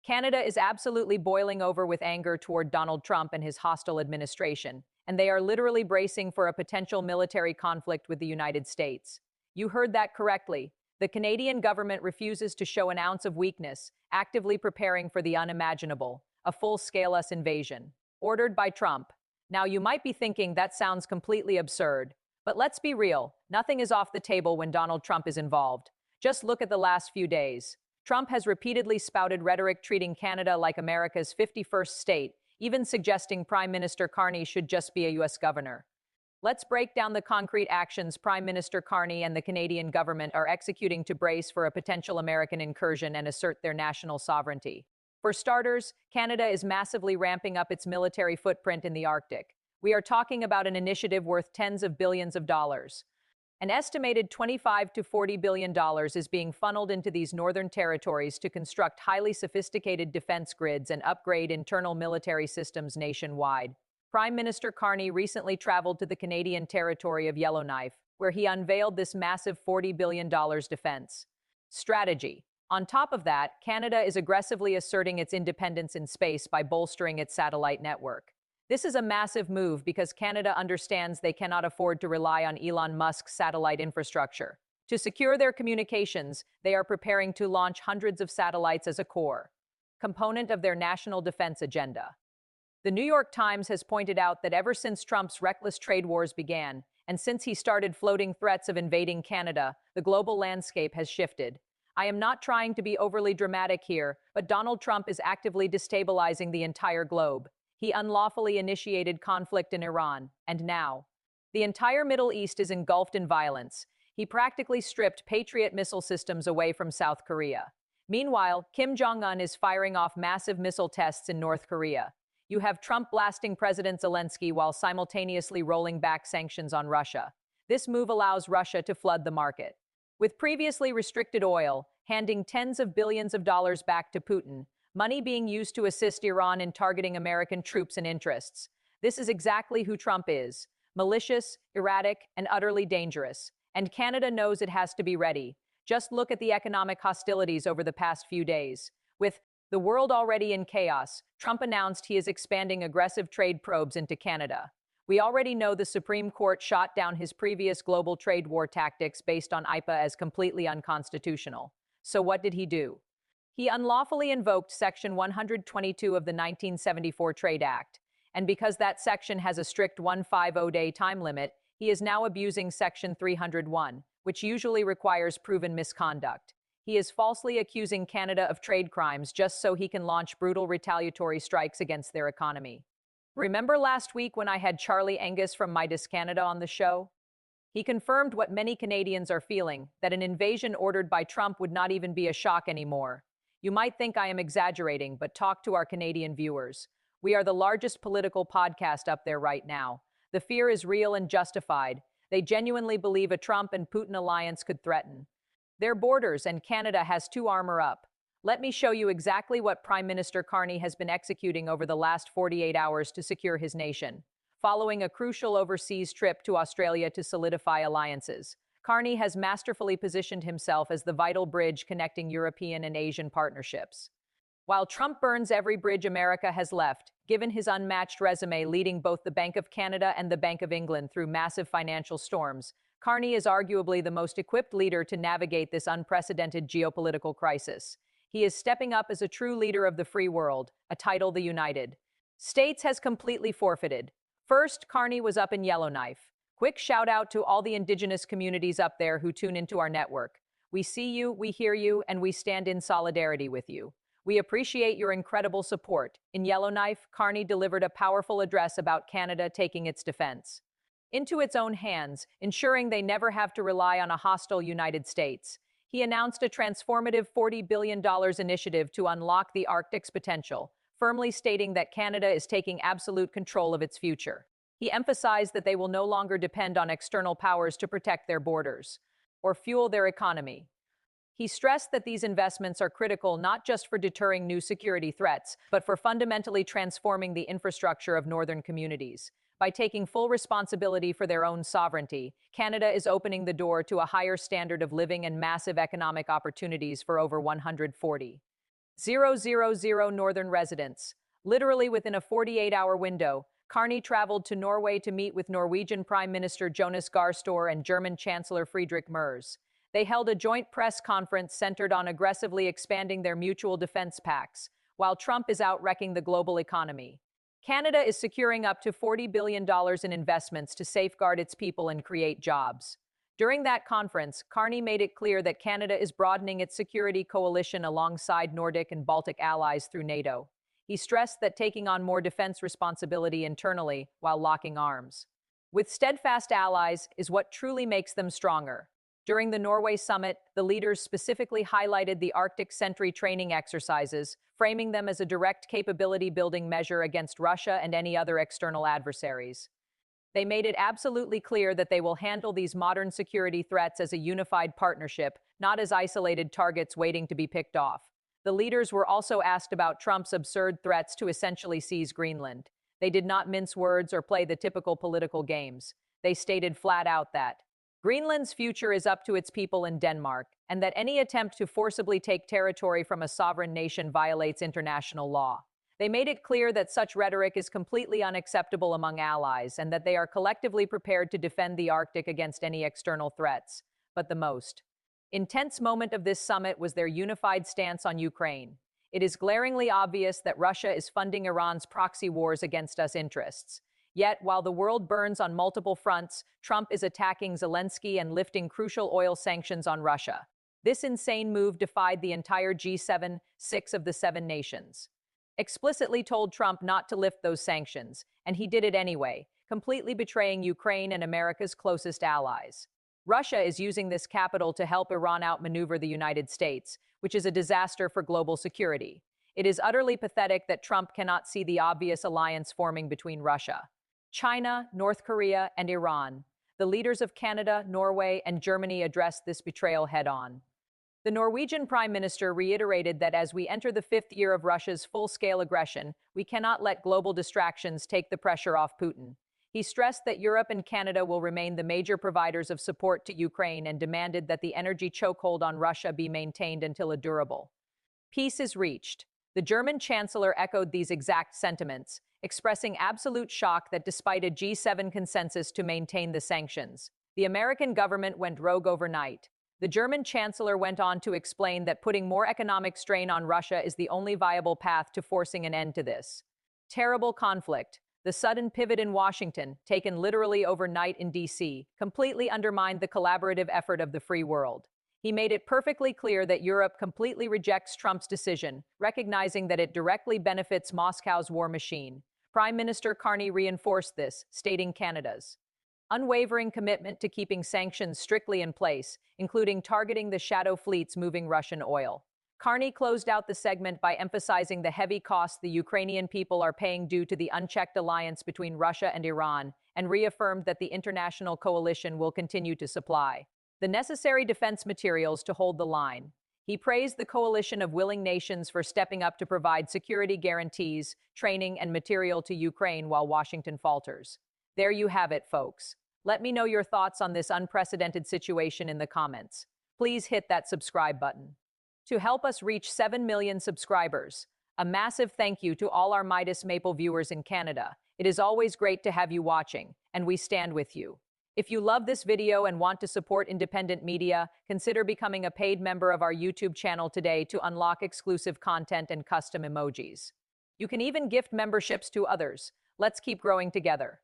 Canada is absolutely boiling over with anger toward Donald Trump and his hostile administration, and they are literally bracing for a potential military conflict with the United States. You heard that correctly. The Canadian government refuses to show an ounce of weakness, actively preparing for the unimaginable, a full-scale US invasion, ordered by Trump. Now, you might be thinking that sounds completely absurd, but let's be real, nothing is off the table when Donald Trump is involved. Just look at the last few days. Trump has repeatedly spouted rhetoric treating Canada like America's 51st state, even suggesting Prime Minister Carney should just be a US governor. Let's break down the concrete actions Prime Minister Carney and the Canadian government are executing to brace for a potential American incursion and assert their national sovereignty. For starters, Canada is massively ramping up its military footprint in the Arctic. We are talking about an initiative worth tens of billions of dollars. An estimated $25 to $40 billion is being funneled into these northern territories to construct highly sophisticated defense grids and upgrade internal military systems nationwide. Prime Minister Carney recently traveled to the Canadian territory of Yellowknife, where he unveiled this massive $40 billion defense strategy. On top of that, Canada is aggressively asserting its independence in space by bolstering its satellite network. This is a massive move because Canada understands they cannot afford to rely on Elon Musk's satellite infrastructure. To secure their communications, they are preparing to launch hundreds of satellites as a core component of their national defense agenda. The New York Times has pointed out that ever since Trump's reckless trade wars began, and since he started floating threats of invading Canada, the global landscape has shifted. I am not trying to be overly dramatic here, but Donald Trump is actively destabilizing the entire globe. He unlawfully initiated conflict in Iran, and now, the entire Middle East is engulfed in violence. He practically stripped Patriot missile systems away from South Korea. Meanwhile, Kim Jong-un is firing off massive missile tests in North Korea. You have Trump blasting President Zelensky while simultaneously rolling back sanctions on Russia. This move allows Russia to flood the market. With previously restricted oil, handing tens of billions of dollars back to Putin, money being used to assist Iran in targeting American troops and interests. This is exactly who Trump is: malicious, erratic, and utterly dangerous. And Canada knows it has to be ready. Just look at the economic hostilities over the past few days. With the world already in chaos, Trump announced he is expanding aggressive trade probes into Canada. We already know the Supreme Court shot down his previous global trade war tactics based on IPA as completely unconstitutional. So what did he do? He unlawfully invoked Section 122 of the 1974 Trade Act, and because that section has a strict 150-day time limit, he is now abusing Section 301, which usually requires proven misconduct. He is falsely accusing Canada of trade crimes just so he can launch brutal retaliatory strikes against their economy. Remember last week when I had Charlie Angus from Midas Canada on the show? He confirmed what many Canadians are feeling, that an invasion ordered by Trump would not even be a shock anymore. You might think I am exaggerating, but talk to our Canadian viewers. We are the largest political podcast up there right now. The fear is real and justified. They genuinely believe a Trump and Putin alliance could threaten their borders, and Canada has to armor up. Let me show you exactly what Prime Minister Carney has been executing over the last 48 hours to secure his nation. Following a crucial overseas trip to Australia to solidify alliances, Carney has masterfully positioned himself as the vital bridge connecting European and Asian partnerships. While Trump burns every bridge America has left, given his unmatched resume leading both the Bank of Canada and the Bank of England through massive financial storms, Carney is arguably the most equipped leader to navigate this unprecedented geopolitical crisis. He is stepping up as a true leader of the free world, a title the United States has completely forfeited. First, Carney was up in Yellowknife. Quick shout out to all the Indigenous communities up there who tune into our network. We see you, we hear you, and we stand in solidarity with you. We appreciate your incredible support. In Yellowknife, Carney delivered a powerful address about Canada taking its defense into its own hands, ensuring they never have to rely on a hostile United States. He announced a transformative $40 billion initiative to unlock the Arctic's potential, firmly stating that Canada is taking absolute control of its future. He emphasized that they will no longer depend on external powers to protect their borders or fuel their economy. He stressed that these investments are critical not just for deterring new security threats, but for fundamentally transforming the infrastructure of northern communities. By taking full responsibility for their own sovereignty, Canada is opening the door to a higher standard of living and massive economic opportunities for over 140 000 Northern residents. Literally within a 48-hour window, Carney traveled to Norway to meet with Norwegian Prime Minister Jonas Gahr Støre and German Chancellor Friedrich Merz. They held a joint press conference centered on aggressively expanding their mutual defense pacts, while Trump is out wrecking the global economy. Canada is securing up to $40 billion in investments to safeguard its people and create jobs. During that conference, Carney made it clear that Canada is broadening its security coalition alongside Nordic and Baltic allies through NATO. He stressed that taking on more defense responsibility internally while locking arms with steadfast allies is what truly makes them stronger. During the Norway summit, the leaders specifically highlighted the Arctic Sentry training exercises, framing them as a direct capability-building measure against Russia and any other external adversaries. They made it absolutely clear that they will handle these modern security threats as a unified partnership, not as isolated targets waiting to be picked off. The leaders were also asked about Trump's absurd threats to essentially seize Greenland. They did not mince words or play the typical political games. They stated flat out that Greenland's future is up to its people in Denmark, and that any attempt to forcibly take territory from a sovereign nation violates international law. They made it clear that such rhetoric is completely unacceptable among allies and that they are collectively prepared to defend the Arctic against any external threats. But the most intense moment of this summit was their unified stance on Ukraine. It is glaringly obvious that Russia is funding Iran's proxy wars against us interests. Yet, while the world burns on multiple fronts, Trump is attacking Zelensky and lifting crucial oil sanctions on Russia. This insane move defied the entire G7, 6 of the 7 nations. Explicitly told Trump not to lift those sanctions, and he did it anyway, completely betraying Ukraine and America's closest allies. Russia is using this capital to help Iran outmaneuver the United States, which is a disaster for global security. It is utterly pathetic that Trump cannot see the obvious alliance forming between Russia, China, North Korea, and Iran. The leaders of Canada, Norway, and Germany addressed this betrayal head-on. The Norwegian Prime Minister reiterated that as we enter the 5th year of Russia's full-scale aggression, we cannot let global distractions take the pressure off Putin. He stressed that Europe and Canada will remain the major providers of support to Ukraine and demanded that the energy chokehold on Russia be maintained until a durable peace is reached. The German Chancellor echoed these exact sentiments, expressing absolute shock that despite a G7 consensus to maintain the sanctions, the American government went rogue overnight. The German Chancellor went on to explain that putting more economic strain on Russia is the only viable path to forcing an end to this terrible conflict. The sudden pivot in Washington, taken literally overnight in D.C., completely undermined the collaborative effort of the free world. He made it perfectly clear that Europe completely rejects Trump's decision, recognizing that it directly benefits Moscow's war machine. Prime Minister Carney reinforced this, stating Canada's unwavering commitment to keeping sanctions strictly in place, including targeting the shadow fleets moving Russian oil. Carney closed out the segment by emphasizing the heavy costs the Ukrainian people are paying due to the unchecked alliance between Russia and Iran, and reaffirmed that the international coalition will continue to supply the necessary defense materials to hold the line. He praised the coalition of willing nations for stepping up to provide security guarantees, training, and material to Ukraine while Washington falters. There you have it, folks. Let me know your thoughts on this unprecedented situation in the comments. Please hit that subscribe button to help us reach 7 million subscribers. A massive thank you to all our Midas Maple viewers in Canada. It is always great to have you watching, and we stand with you. If you love this video and want to support independent media, consider becoming a paid member of our YouTube channel today to unlock exclusive content and custom emojis. You can even gift memberships to others. Let's keep growing together.